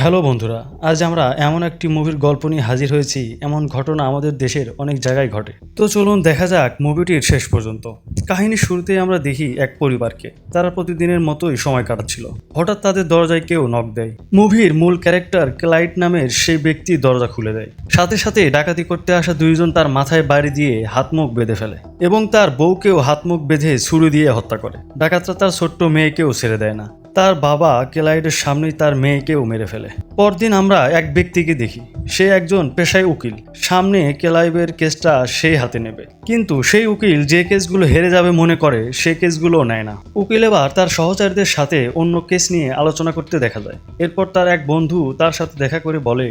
Hello বন্ধুরা, আজ আমরা এমন একটি মুভির গল্প নিয়ে হাজির হয়েছি। এমন ঘটনা আমাদের দেশের অনেক জায়গায় ঘটে। তো চলুন দেখা যাক মুভিটির শেষ পর্যন্ত। কাহিনীর শুরুতেই আমরা দেখি এক পরিবারকে, তারা প্রতিদিনের মতোই সময় কাটাচ্ছিল। হঠাৎ তাদের দরজায় কেউ নক দেয়। মুভির মূল ক্যারেক্টার ক্লাইড নামের সেই ব্যক্তি দরজা খুলে দেয়। সাথে সাথে ডাকাতি করতে আসা দুইজন তার মাথায় বাড়ি দিয়ে হাত মুখ বেঁধে ফেলে এবং তার বউকেও হাত মুখ বেঁধে ছুরি দিয়ে হত্যা করে। ডাকাতরা তার ছোট্ট মেয়েকেও ছেড়ে দেয় না। তার বাবা ক্লাইডের সামনেই তার মেয়েকেও মেরে ফেলে। পরদিন আমরা এক ব্যক্তিকে দেখি, সে একজন পেশায় উকিল। সামনে ক্লাইবের কেসটা সেই হাতে নেবে, কিন্তু সেই উকিল যে কেসগুলো হেরে যাবে মনে করে সে কেসগুলো নেয় না। উকিল এবার তার সহচারীদের সাথে অন্য কেস নিয়ে আলোচনা করতে দেখা যায়। এরপর তার এক বন্ধু তার সাথে দেখা করে বলে,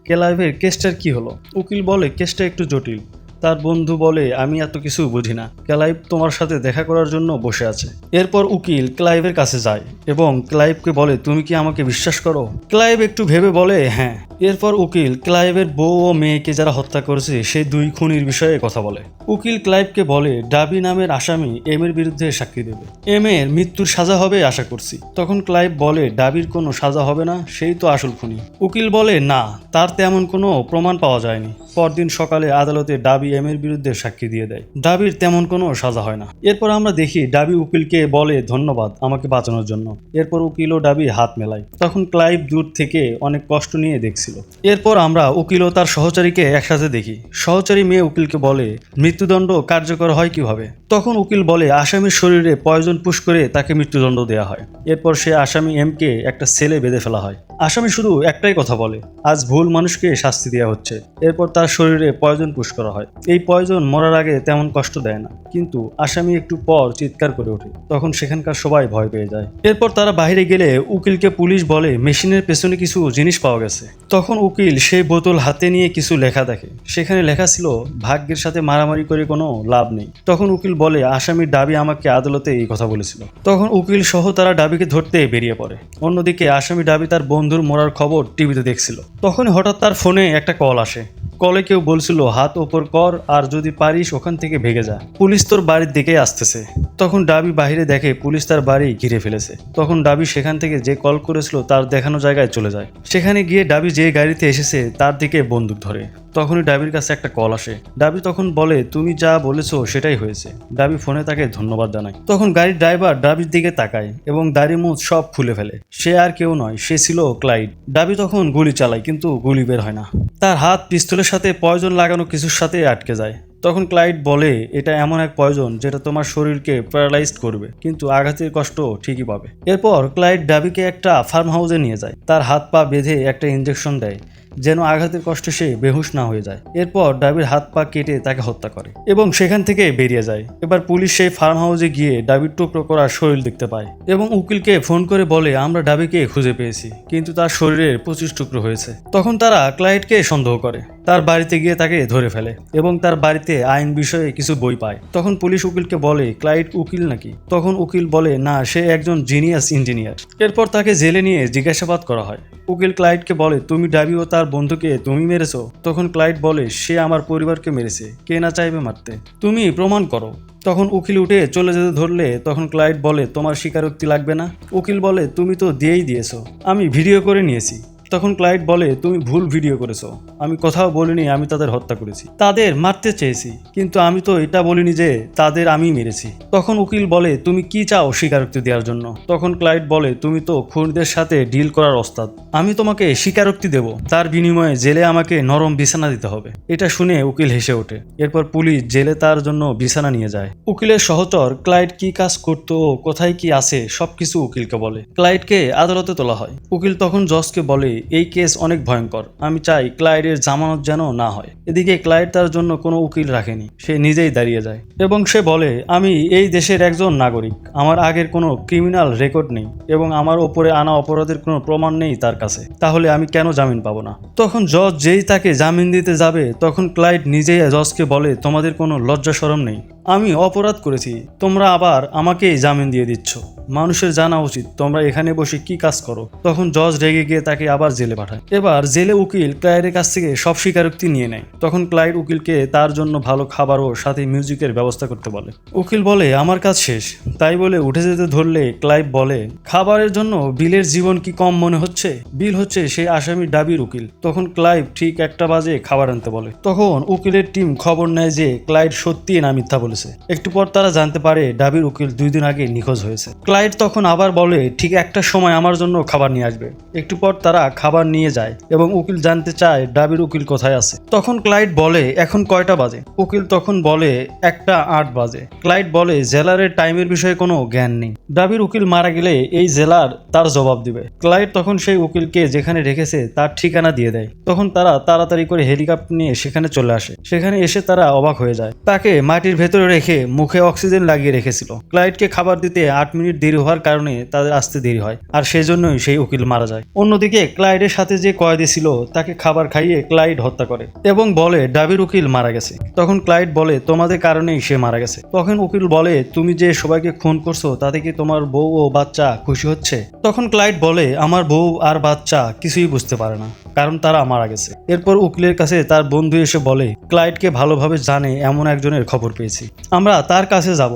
ক্লাইবের কেসটার কি হলো? উকিল বলে, কেসটা একটু জটিল। তার বন্ধু বলে, আমি এত কিছু বুঝি না, ক্লাইভ তোমার সাথে দেখা করার জন্য বসে আছে। এরপর উকিল ক্লাইভের কাছে যায় এবং ক্লাইভকে বলে, তুমি কি আমাকে বিশ্বাস করো? ক্লাইভ একটু ভেবে বলে, হ্যাঁ। এরপর উকিল ক্লাইভের বউ ও মেয়েকে যারা হত্যা করেছে সেই দুই খুনির বিষয়ে কথা বলে। উকিল ক্লাইভকে বলে, ডাবি নামের আসামি এম এর বিরুদ্ধে সাক্ষী দেবে। এম এর মৃত্যুর সাজা হবে আশা করছি। তখন ক্লাইভ বলে, ডাবির কোনো সাজা হবে না, সেই তো আসল খুনি। উকিল বলে, না, তার তেমন কোনো প্রমাণ পাওয়া যায়নি। পরদিন সকালে আদালতে ডাবি এম এর বিরুদ্ধে সাক্ষী দিয়ে দেয়। ডাবির তেমন কোনো সাজা হয় না। এরপর আমরা দেখি ডাবি উকিলকে বলে, ধন্যবাদ আমাকে বাঁচানোর জন্য। এরপর উকিল ও ডাবি হাত মেলায়। তখন ক্লাইভ দূর থেকে অনেক কষ্ট নিয়ে দেখছিল। এরপর আমরা উকিল ও তার সহচারীকে একসাথে দেখি। সহচারী মেয়ে উকিলকে বলে, মৃত্যুদণ্ড কার্যকর হয় কিভাবে? তখন উকিল বলে, আসামির শরীরে পয়জন পুশ করে তাকে মৃত্যুদণ্ড দেওয়া হয়। এরপর সে আসামি এম কে একটা সেলে বেঁধে ফেলা হয়। আসামি শুধু একটাই কথা বলে, আজ ভুল মানুষকে শাস্তি দেওয়া হচ্ছে। এরপর তার শরীরে পয়জন পুশ করা হয়। এই পয়জন মরার আগে তেমন কষ্ট দেয় না, কিন্তু আসামি একটু পর চিৎকার করে ওঠে। তখন সেখানকার সবাই ভয় পেয়ে যায়। এরপর তারা বাইরে গেলে উকিলকে পুলিশ বলে, মেশিনের পেছনে কিছু জিনিস পাওয়া গেছে। তখন উকিল সেই বোতল হাতে নিয়ে কিছু লেখা দেখে। সেখানে লেখা ছিল, ভাগ্যের সাথে মারামারি করে কোনো লাভ নেই। তখন উকিল বলে, আসামির ডাবি আমাকে আদালতে এই কথা বলেছিল। তখন উকিল সহ তারা ডাবিকে ধরতে বেরিয়ে পড়ে। অন্যদিকে আসামি ডাবি তার বন্ধুর মরার খবর টিভিতে দেখছিল। তখন হঠাৎ তার ফোনে একটা কল আসে। কলে কেউ বলছিল, হাত ওপর কর আর যদি পারিস ওখান থেকে ভেগে যা, পুলিশ তোর বাড়ির দিকে আসতেছে। তখন ডাবি বাহিরে দেখে পুলিশ তার বাড়ি ঘিরে ফেলেছে। তখন ডাবি সেখান থেকে যে কল করেছিল তার দেখানো জায়গায় চলে যায়। সেখানে গিয়ে ডাবি যে গাড়িতে এসেছে তার দিকে বন্দুক ধরে। তখনই ডাবির কাছে একটা কল আসে। ডাবি তখন বলে, তুমি যা বলেছো সেটাই হয়েছে। ডাবি ফোনে তাকে ধন্যবাদ জানায়। তখন গাড়ির ড্রাইভার ডাবির দিকে তাকায় এবং দাড়ি মুখ সব খুলে ফেলে। সে আর কেউ নয়, সে ছিল ক্লাইড। ডাবি তখন গুলি চালায়, কিন্তু গুলি বের হয় না। তার হাত পিস্তলের সাথে পয়জন লাগানো কিছুর সাথে আটকে যায়। তখন ক্লাইড বলে, এটা এমন এক পয়জন যেটা তোমার শরীরকে প্যারালাইজড করবে, কিন্তু আঘাতের কষ্ট ঠিকই পাবে। এরপর ক্লাইড ডাবিকে একটা ফার্ম হাউসে নিয়ে যায়। তার হাত পা বেঁধে একটা ইঞ্জেকশন দেয় যেন আঘাতের কষ্টে সে বেহুশ না হয়ে যায়। এরপর ডাবির হাত পা কেটে তাকে হত্যা করে এবং সেখান থেকে বেরিয়ে যায়। এবার পুলিশ সেই ফার্ম হাউসে গিয়ে ডাবির টুকরো করা শরীর দেখতে পায় এবং উকিলকে ফোন করে বলে, আমরা ডাবিকে খুঁজে পেয়েছি, কিন্তু তার শরীরের 25 টুকরো হয়েছে। তখন তারা ক্লাইডকে সন্দেহ করে। তার বাড়িতে গিয়ে তাকে ধরে ফেলে এবং তার বাড়িতে আইন বিষয়ে কিছু বই পায়। তখন পুলিশ উকিলকে বলে, ক্লাইড উকিল নাকি? তখন উকিল বলে, না, সে একজন জিনিয়াস ইঞ্জিনিয়ার। এরপর তাকে জেলে নিয়ে জিজ্ঞাসাবাদ করা হয়। উকিল ক্লাইডকে বলে, তুমি ডাবি ও তার বন্ধুকে তুমি মেরেছো? তখন ক্লাইড বলে, সে আমার পরিবারকে মেরেছে, কে না চাইবে মারতে, তুমি প্রমাণ করো। তখন উকিল উঠে চলে যেতে ধরলে তখন ক্লাইড বলে, তোমার স্বীকারোক্তি লাগবে না। উকিল বলে, তুমি তো দিয়েই দিয়েছো, আমি ভিডিও করে নিয়েছি। তখন ক্লাইড বলে, তুমি ভুল ভিডিও করেছো, আমি কোথাও বলিনি আমি তাদের হত্যা করেছি, তাদের মারতে চেয়েছি, কিন্তু আমি তো এটা বলিনি যে তাদের আমি মেরেছি। তখন উকিল বলে, তুমি কি চাও স্বীকারোক্তি দেওয়ার জন্য? তখন ক্লাইড বলে, তুমি তো খুনিদের সাথে ডিল করার ওস্তাদ, আমি তোমাকে স্বীকারোক্তি দেব, তার বিনিময়ে জেলে আমাকে নরম বিছানা দিতে হবে। এটা শুনে উকিল হেসে ওঠে। এরপর পুলিশ জেলে তার জন্য বিছানা নিয়ে যায়। উকিলের সহচর ক্লাইড কি কাজ করতো, কোথায় কি আছে, সবকিছু উকিলকে বলে। ক্লাইডকে আদালতে তোলা হয়। উকিল তখন জজকে বলে, এই কেস অনেক ভয়ঙ্কর, আমি চাই ক্লাইডের জামানত যেন না হয়। এদিকে ক্লাইড তার জন্য কোনো উকিল রাখেনি, সে নিজেই দাঁড়িয়ে যায় এবং সে বলে, আমি এই দেশের একজন নাগরিক, আমার আগের কোনো ক্রিমিনাল রেকর্ড নেই এবং আমার ওপরে আনা অপরাধের কোনো প্রমাণ নেই তার কাছে, তাহলে আমি কেন জামিন পাবো না? তখন জজ যেই তাকে জামিন দিতে যাবে তখন ক্লাইড নিজেই জজকে বলে, তোমাদের কোনো লজ্জা শরম নেই? আমি অপরাধ করেছি, তোমরা আবার আমাকেই জামিন দিয়ে দিচ্ছ। মানুষের জানা উচিত তোমরা এখানে বসে কি কাজ করো। তখন জজ রেগে গিয়ে তাকে আবার জেলে পাঠায়। এবার জেলে উকিল ক্লাইডের কাছ থেকে সব স্বীকারোক্তি নিয়ে নেয়। তখন ক্লাইড উকিলকে তার জন্য ভালো খাবার ও সাথে মিউজিকের ব্যবস্থা করতে বলে। উকিল বলে আমার কাজ শেষ। তাই বলে উঠে যেতে ধরলে ক্লাইভ বলে খাবারের জন্য বিলের জীবন কি কম মনে হচ্ছে? বিল হচ্ছে সেই আসামি ডাবির উকিল। তখন ক্লাইভ ঠিক 1টা বাজে খাবার আনতে বলে। তখন উকিলের টিম খবর নেয় যে ক্লাইড সত্যি না মিথ্যা বলেছে। একটু পর তারা জানতে পারে ডাবির উকিল 2 দিন আগে নিখোঁজ হয়েছে। ক্লাইড তখন আবার বলে ঠিক 1টার সময় আমার জন্য খাবার নিয়ে আসবে। একটু পর তারা খাবার নিয়ে যায় এবং উকিল জানতে চায় ডাবির উকিল কোথায় আছে। তখন ক্লাইড বলে এখন কয়টা বাজে? উকিল তখন বলে 1:08 বাজে। ক্লাইড বলে জেলারের টাইমের বিষয়ে কোনো জ্ঞান নেই। ডাবির উকিল মারা গেলে এই জেলার তার জবাব দিবে। ক্লাইড তখন সেই উকিলকে যেখানে রেখেছে তার ঠিকানা দিয়ে দেয়। তখন তারা তাড়াতাড়ি করে হেলিকপ্টার নিয়ে সেখানে চলে আসে। সেখানে এসে তারা অবাক হয়ে যায়। তাকে মাটির ভেতরে রেখে মুখে অক্সিজেন লাগিয়ে রেখেছিল। ক্লাইডকে খাবার দিতে 8 মিনিট দেরি হওয়ার কারণে তাদের আসতে দেরি হয়, আর সেজন্যই সেই উকিল মারা যায়। অন্যদিকে ক্লাইডের সাথে যে কয়েদি ছিল তাকে খাবার খাইয়ে ক্লাইড হত্যা করে এবং বলে ডাবির উকিল মারা গেছে। তখন ক্লাইড বলে তোমাদের কারণেই সে মারা গেছে। তখন উকিল বলে তুমি যে সবাইকে খুন করছো তাতে কি তোমার বউ ও বাচ্চা খুশি হচ্ছে? তখন ক্লাইড বলে আমার বউ আর বাচ্চা কিছুই বুঝতে পারে না, কারণ তারা মারা গেছে। এরপর উকিলের কাছে তার বন্ধু এসে বলে ক্লাইডকে ভালোভাবে জানে এমন একজনের খবর পেয়েছি, আমরা তার কাছে যাব।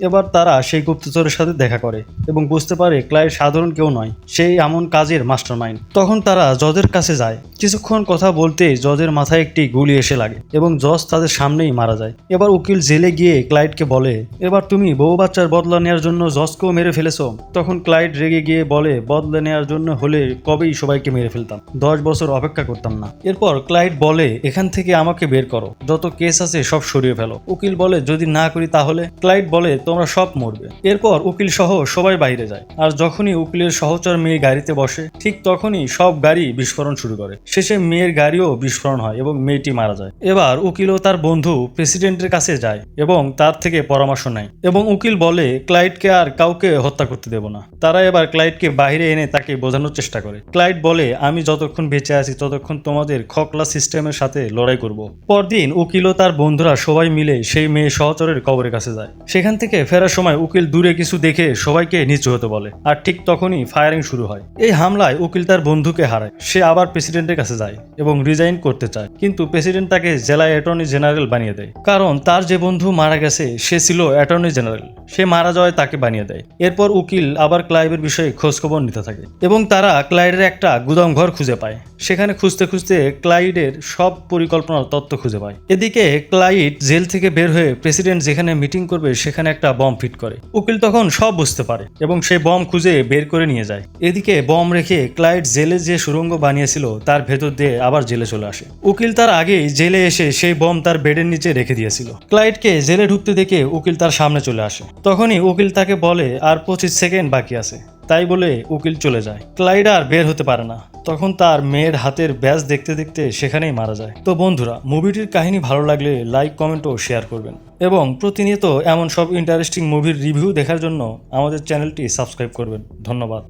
এবার তারা সেই গুপ্তচরের সাথে দেখা করে এবং বুঝতে পারে ক্লাইড সাধারণ কেউ নয়, সেই এমন কাজের মাস্টারমাইন্ড। তখন তারা জজের কাছে যায়। কিছুক্ষণ কথা বলতে জজের মাথায় একটি গুলি এসে লাগে এবং জজ তাদের সামনেই মারা যায়। এবার উকিল জেলে গিয়ে ক্লাইডকে বলে এবার তুমি বউ বাচ্চার বদলা নেওয়ার জন্য জজকেও মেরে ফেলেছো। তখন ক্লাইড রেগে গিয়ে বলে বদলা নেওয়ার জন্য হলে কবেই সবাইকে মেরে ফেলতাম, 10 বছর অপেক্ষা করতাম না। এরপর ক্লাইড বলে এখান থেকে আমাকে বের করো, যত কেস আছে সব সরিয়ে ফেলো। উকিল বলে যদি না করি তাহলে? ক্লাইড বলে তোমরা সব মরবে। এরপর উকিল সহ সবাই বাইরে যায়, আর যখনই উকিলের সহচর মেয়ে গাড়িতে বসে ঠিক তখনই সব গাড়ি বিস্ফোরণ শুরু করে। শেষে মেয়ের গাড়িও বিস্ফোরণ হয় এবং মেয়েটি মারা যায়। এবার উকিল ও তার বন্ধু প্রেসিডেন্টের কাছে যায় এবং তার থেকে পরামর্শ নেয় এবং উকিল বলে ক্লাইডকে আর কাউকে হত্যা করতে দেব না। তারা এবার ক্লাইডকে বাইরে এনে তাকে বোঝানোর চেষ্টা করে। ক্লাইড বলে আমি যতক্ষণ বেঁচে আছি ততক্ষণ তোমাদের খকলা সিস্টেমের সাথে লড়াই করব। পরদিন উকিল ও তার বন্ধুরা সবাই মিলে সেই মেয়ে সহচরের কবরের কাছে যায়। সেখান থেকে ফেরার সময় উকিল দূরে কিছু দেখে সবাইকে নিচু হতে বলে, আর ঠিক তখনই ফায়ারিং শুরু হয়। এই হামলায় উকিল তার বন্ধুকে হারায়। সে আবার প্রেসিডেন্টের কাছে যায় এবং রিজাইন করতে চায়, কিন্তু প্রেসিডেন্ট তাকে জেলায় অ্যাটর্নি জেনারেল বানিয়ে দেয়, কারণ তার যে বন্ধু মারা গেছে সে ছিল অ্যাটর্নি জেনারেল। সে মারা যাওয়ায় তাকে বানিয়ে দেয়। এরপর উকিল আবার ক্লাইভের বিষয়ে খোঁজখবর নিতে থাকে এবং তারা ক্লাইডের একটা গুদাম ঘর খুঁজে পায়। সেখানে খুঁজতে খুঁজতে ক্লাইডের সব পরিকল্পনার তথ্য খুঁজে পায়। এদিকে ক্লাইড জেল থেকে বের হয়ে প্রেসিডেন্ট যেখানে মিটিং করবে সেখানে একটা বম ফিট করে। উকিল তখন সব বুঝতে পারে এবং সেই বম খুঁজে বের করে নিয়ে যায়। এদিকে বম রেখে ক্লাইড জেলে যে সুড়ঙ্গ বানিয়েছিল তার ভেতর দিয়ে আবার জেলে চলে আসে। উকিল তার আগেই জেলে এসে সেই বম তার বেডের নিচে রেখে দিয়েছিল। ক্লাইডকে জেলে ঢুকতে দেখে উকিল তার সামনে চলে আসে। তখনই উকিল তাকে বলে আর 25 সেকেন্ড বাকি আছে। তাই বলে উকিল চলে যায়। ক্লাইড আর বের হতে পারে না। তখন তার মেয়ের হাতের ব্যাজ দেখতে দেখতে সেখানেই মারা যায়। তো বন্ধুরা, মুভিটির কাহিনী ভালো লাগলে লাইক, কমেন্ট ও শেয়ার করবেন এবং প্রতিনিয়ত এমন সব ইন্টারেস্টিং মুভির রিভিউ দেখার জন্য আমাদের চ্যানেলটি সাবস্ক্রাইব করবেন। ধন্যবাদ।